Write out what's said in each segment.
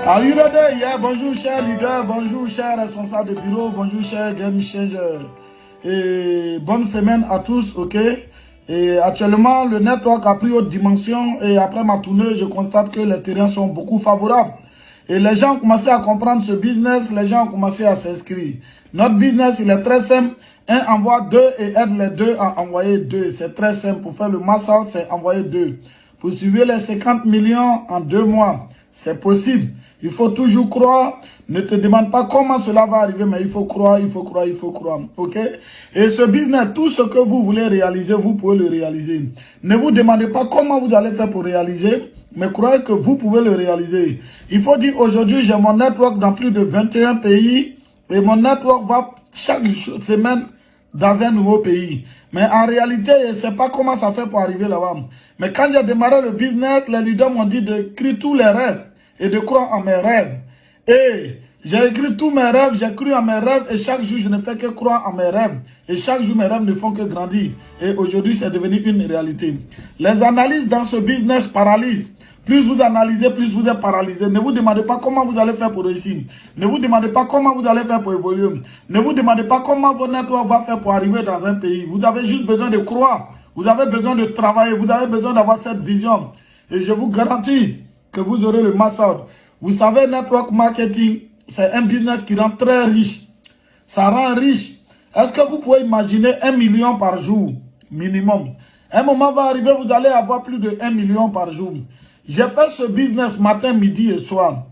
Are you ready? Yeah, bonjour cher leader, bonjour cher responsable de bureau, bonjour cher game changer. Et bonne semaine à tous, ok? Et actuellement, le network a pris haute dimension et après ma tournée, je constate que les terrains sont beaucoup favorables. Et les gens ont commencé à comprendre ce business, les gens ont commencé à s'inscrire. Notre business, il est très simple. Un envoie deux et aide les deux à envoyer deux. C'est très simple. Pour faire le mass out, c'est envoyer deux. Pour suivre les 50 millions en 2 mois, c'est possible. Il faut toujours croire. Ne te demande pas comment cela va arriver, mais il faut croire, il faut croire, il faut croire. Ok? Et ce business, tout ce que vous voulez réaliser, vous pouvez le réaliser. Ne vous demandez pas comment vous allez faire pour réaliser, mais croyez que vous pouvez le réaliser. Il faut dire aujourd'hui, j'ai mon network dans plus de 21 pays et mon network va chaque semaine dans un nouveau pays. Mais en réalité, je ne sais pas comment ça fait pour arriver là-bas. Mais quand j'ai démarré le business, les leaders m'ont dit d'écrire tous les rêves et de croire en mes rêves. Et j'ai écrit tous mes rêves, j'ai cru en mes rêves et chaque jour je ne fais que croire en mes rêves. Et chaque jour mes rêves ne font que grandir. Et aujourd'hui c'est devenu une réalité. Les analyses dans ce business paralysent. Plus vous analysez, plus vous êtes paralysé. Ne vous demandez pas comment vous allez faire pour réussir. Ne vous demandez pas comment vous allez faire pour évoluer. Ne vous demandez pas comment votre network va faire pour arriver dans un pays. Vous avez juste besoin de croire. Vous avez besoin de travailler. Vous avez besoin d'avoir cette vision. Et je vous garantis que vous aurez le mass out. Vous savez, network marketing, c'est un business qui rend très riche. Ça rend riche. Est-ce que vous pouvez imaginer 1 million par jour, minimum? Un moment va arriver, vous allez avoir plus de 1 million par jour. J'ai fait ce business matin, midi et soir.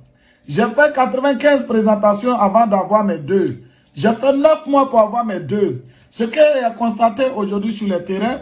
J'ai fait 95 présentations avant d'avoir mes deux. J'ai fait 9 mois pour avoir mes deux. Ce que j'ai constaté aujourd'hui sur le terrain,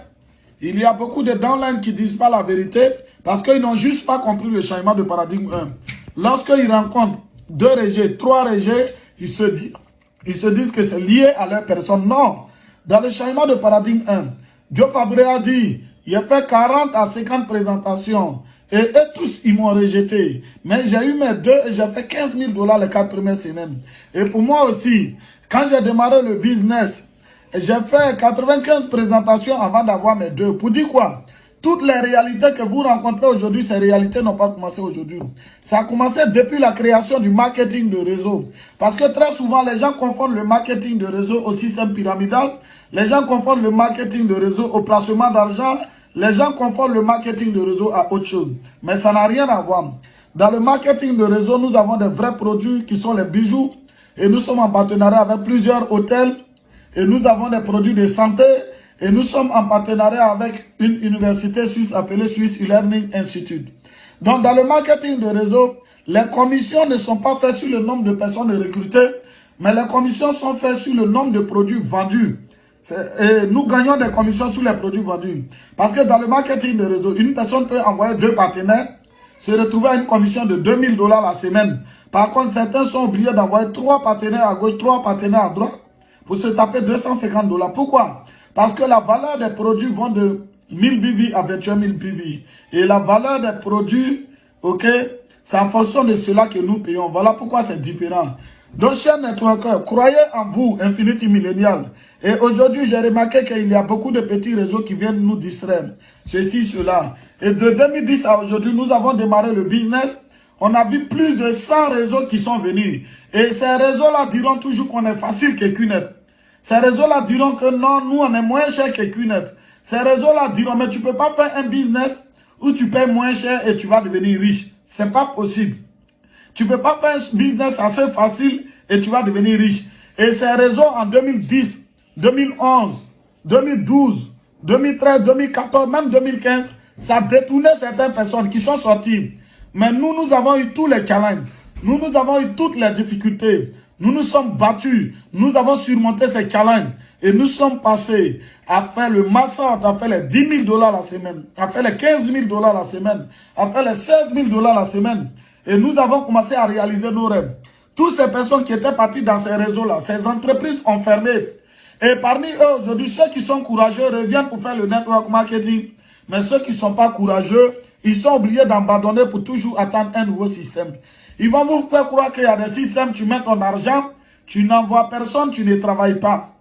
il y a beaucoup de downline qui ne disent pas la vérité parce qu'ils n'ont juste pas compris le changement de paradigme 1. Lorsqu'ils rencontrent 2 rejets, 3 rejets, ils se disent que c'est lié à leur personne. Non. Dans le changement de paradigme 1, Joe Fabré a dit, il a fait 40 à 50 présentations. Et eux tous, ils m'ont rejeté. Mais j'ai eu mes deux et j'ai fait 15 000 $ les 4 premières semaines. Et pour moi aussi, quand j'ai démarré le business, j'ai fait 95 présentations avant d'avoir mes deux. Pour dire quoi? Toutes les réalités que vous rencontrez aujourd'hui, ces réalités n'ont pas commencé aujourd'hui. Ça a commencé depuis la création du marketing de réseau. Parce que très souvent, les gens confondent le marketing de réseau au système pyramidal. Les gens confondent le marketing de réseau au placement d'argent. Les gens confondent le marketing de réseau à autre chose. Mais ça n'a rien à voir. Dans le marketing de réseau, nous avons des vrais produits qui sont les bijoux. Et nous sommes en partenariat avec plusieurs hôtels. Et nous avons des produits de santé. Et nous sommes en partenariat avec une université suisse appelée Swiss E-Learning Institute. Donc dans le marketing de réseau, les commissions ne sont pas faites sur le nombre de personnes recrutées. Mais les commissions sont faites sur le nombre de produits vendus. Et nous gagnons des commissions sur les produits vendus. Parce que dans le marketing de réseau, une personne peut envoyer 2 partenaires, se retrouver à une commission de 2 000 $ la semaine. Par contre, certains sont obligés d'envoyer 3 partenaires à gauche, 3 partenaires à droite pour se taper 250 $. Pourquoi? Parce que la valeur des produits vont de 1000 BV à 21 000 BV. Et la valeur des produits, ok, c'est en fonction de cela que nous payons. Voilà pourquoi c'est différent. Donc, chers networkers, croyez en vous, Infinity Millennial. Et aujourd'hui, j'ai remarqué qu'il y a beaucoup de petits réseaux qui viennent nous distraire. Ceci, cela. Et de 2010 à aujourd'hui, nous avons démarré le business. On a vu plus de 100 réseaux qui sont venus. Et ces réseaux-là diront toujours qu'on est facile que QNet. Ces réseaux-là diront que non, nous, on est moins cher que QNet. Ces réseaux-là diront, mais tu ne peux pas faire un business où tu payes moins cher et tu vas devenir riche. Ce n'est pas possible. Tu ne peux pas faire un business assez facile et tu vas devenir riche. Et ces réseaux en 2010, 2011, 2012, 2013, 2014, même 2015, ça détournait certaines personnes qui sont sorties. Mais nous, nous avons eu tous les challenges. Nous, nous avons eu toutes les difficultés. Nous nous sommes battus. Nous avons surmonté ces challenges. Et nous sommes passés à faire le massacre, à faire les 10 000 $ la semaine, à faire les 15 000 $ la semaine, à faire les 16 000 $ la semaine. Et nous avons commencé à réaliser nos rêves. Toutes ces personnes qui étaient parties dans ces réseaux-là, ces entreprises ont fermé. Et parmi eux, aujourd'hui, ceux qui sont courageux reviennent pour faire le network marketing. Mais ceux qui ne sont pas courageux, ils sont obligés d'abandonner pour toujours attendre un nouveau système. Ils vont vous faire croire qu'il y a des systèmes, tu mets ton argent, tu n'envoies personne, tu ne travailles pas.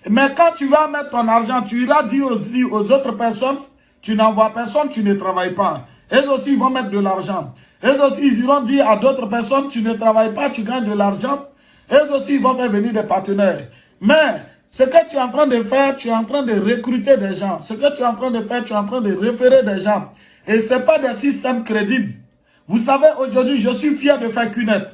Mais quand tu vas mettre ton argent, tu iras dire aussi aux autres personnes, tu n'envoies personne, tu ne travailles pas. Eux aussi, ils vont mettre de l'argent. Eux aussi, ils iront dire à d'autres personnes, tu ne travailles pas, tu gagnes de l'argent. Eux aussi, ils vont faire venir des partenaires. Mais ce que tu es en train de faire, tu es en train de recruter des gens. Ce que tu es en train de faire, tu es en train de référer des gens. Et ce n'est pas des systèmes crédibles. Vous savez, aujourd'hui, je suis fier de faire QNET.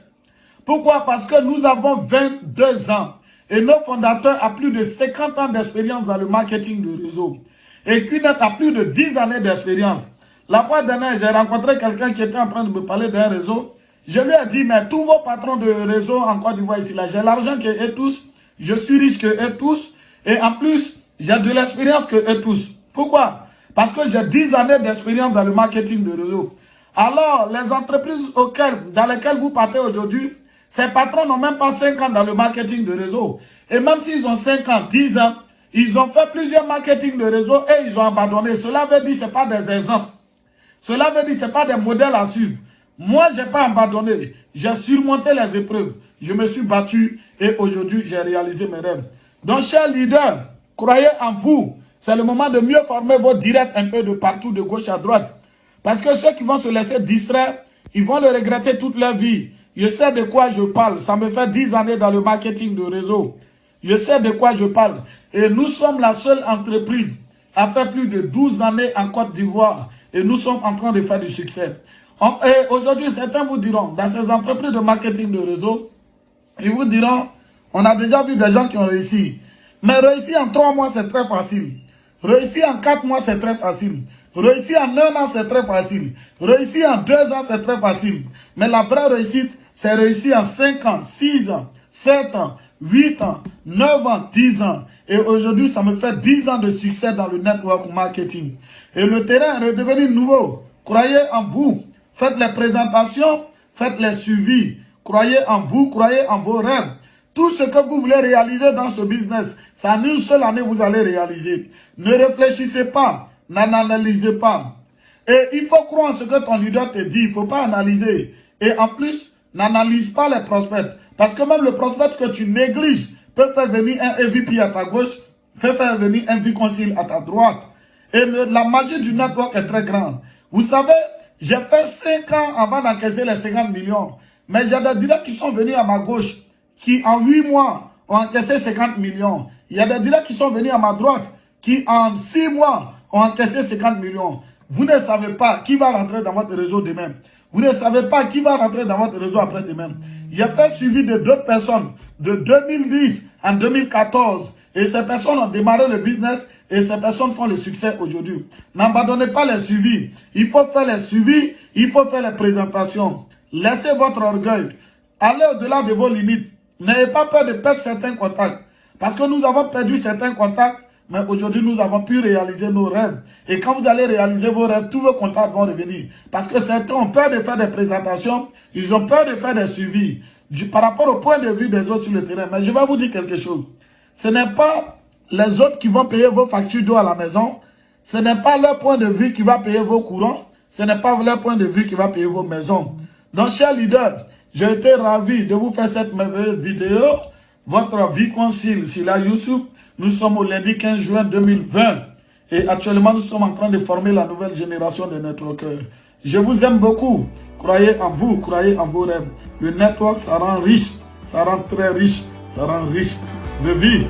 Pourquoi? Parce que nous avons 22 ans. Et nos fondateurs ont plus de 50 ans d'expérience dans le marketing de réseau. Et QNET a plus de 10 années d'expérience. La fois dernière, j'ai rencontré quelqu'un qui était en train de me parler d'un réseau. Je lui ai dit, mais tous vos patrons de réseau en Côte d'Ivoire ici, là, j'ai l'argent qu'eux tous, je suis riche qu'eux tous, et en plus, j'ai de l'expérience qu'eux tous. Pourquoi? Parce que j'ai 10 années d'expérience dans le marketing de réseau. Alors, les entreprises dans lesquelles vous partez aujourd'hui, ces patrons n'ont même pas 5 ans dans le marketing de réseau. Et même s'ils ont 5 ans, 10 ans, ils ont fait plusieurs marketing de réseau et ils ont abandonné. Cela veut dire que ce n'est pas des exemples. Cela veut dire que ce n'est pas des modèles à suivre. Moi, je n'ai pas abandonné. J'ai surmonté les épreuves. Je me suis battu et aujourd'hui, j'ai réalisé mes rêves. Donc, chers leaders, croyez en vous. C'est le moment de mieux former vos directs un peu de partout, de gauche à droite. Parce que ceux qui vont se laisser distraire, ils vont le regretter toute leur vie. Je sais de quoi je parle. Ça me fait 10 années dans le marketing de réseau. Je sais de quoi je parle. Et nous sommes la seule entreprise à faire plus de 12 années en Côte d'Ivoire. Et nous sommes en train de faire du succès. Et aujourd'hui, certains vous diront, dans ces entreprises de marketing de réseau, ils vous diront, on a déjà vu des gens qui ont réussi. Mais réussir en 3 mois, c'est très facile. Réussir en 4 mois, c'est très facile. Réussir en 1 an, c'est très facile. Réussir en 2 ans, c'est très facile. Mais la vraie réussite, c'est réussir en 5 ans, 6 ans, 7 ans, 8 ans, 9 ans, 10 ans. Et aujourd'hui, ça me fait 10 ans de succès dans le network marketing. Et le terrain est redevenu nouveau. Croyez en vous. Faites les présentations, faites les suivis. Croyez en vous, croyez en vos rêves. Tout ce que vous voulez réaliser dans ce business, c'est en une seule année vous allez réaliser. Ne réfléchissez pas, n'analysez pas. Et il faut croire en ce que ton leader te dit, il ne faut pas analyser. Et en plus, n'analyse pas les prospects. Parce que même le prospect que tu négliges peut faire venir un EVP à ta gauche, peut faire venir un V-Concile à ta droite. Et la magie du network est très grande. Vous savez, j'ai fait 5 ans avant d'encaisser les 50 millions. Mais j'ai des directs qui sont venus à ma gauche, qui en 8 mois ont encaissé 50 millions. Il y a des directs qui sont venus à ma droite, qui en 6 mois ont encaissé 50 millions. Vous ne savez pas qui va rentrer dans votre réseau demain. Vous ne savez pas qui va rentrer dans votre réseau après-demain. J'ai fait suivi de d'autres personnes de 2010 en 2014. Et ces personnes ont démarré le business et ces personnes font le succès aujourd'hui. N'abandonnez pas les suivis. Il faut faire les suivis, il faut faire les présentations. Laissez votre orgueil. Allez au-delà de vos limites. N'ayez pas peur de perdre certains contacts. Parce que nous avons perdu certains contacts, mais aujourd'hui nous avons pu réaliser nos rêves. Et quand vous allez réaliser vos rêves, tous vos contacts vont revenir. Parce que certains ont peur de faire des présentations, ils ont peur de faire des suivis par rapport au point de vue des autres sur le terrain. Mais je vais vous dire quelque chose. Ce n'est pas les autres qui vont payer vos factures d'eau à la maison. Ce n'est pas leur point de vue qui va payer vos courants. Ce n'est pas leur point de vue qui va payer vos maisons. Donc, chers leaders, j'ai été ravi de vous faire cette merveilleuse vidéo. Votre vie concile sur la YouTube. Nous sommes au lundi 15 juin 2020. Et actuellement, nous sommes en train de former la nouvelle génération de networkers. Je vous aime beaucoup. Croyez en vous, croyez en vos rêves. Le network, ça rend riche. Ça rend très riche. Ça rend riche de vie.